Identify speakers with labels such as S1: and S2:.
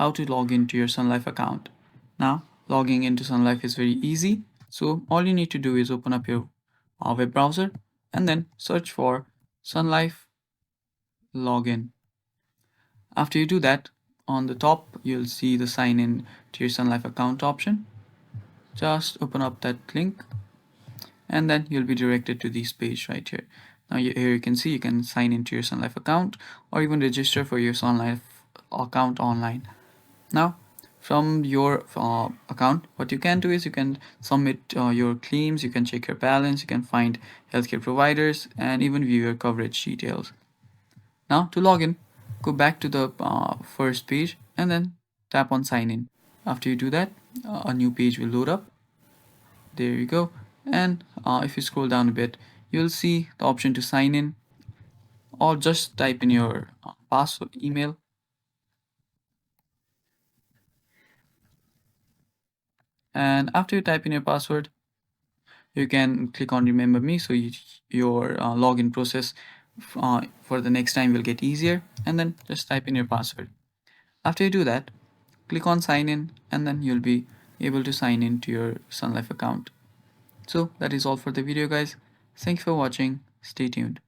S1: how to log into your Sun Life account. Now, logging into Sun Life is very easy. So all you need to do is open up your web browser and then search for Sun Life login. After you do that, on the top you'll see the sign in to your Sun Life account option. Just open up that link and then you'll be directed to this page right here. Now here you can see you can sign into your Sun Life account or even register for your Sun Life account online. Now from your account, what you can do is you can submit your claims, you can check your balance, you can find healthcare providers and even view your coverage details. Now to log in, go back to the first page and then tap on sign in. After you do that, a new page will load up. There you go. And if you scroll down a bit, you'll see the option to sign in or just type in your password email. And after you type in your password, you can click on remember me, so your login process for the next time will get easier, and then just type in your password. After you do that, click on sign in and then you'll be able to sign in to your Sun Life account. So that is all for the video, guys. Thank you for watching. Stay tuned.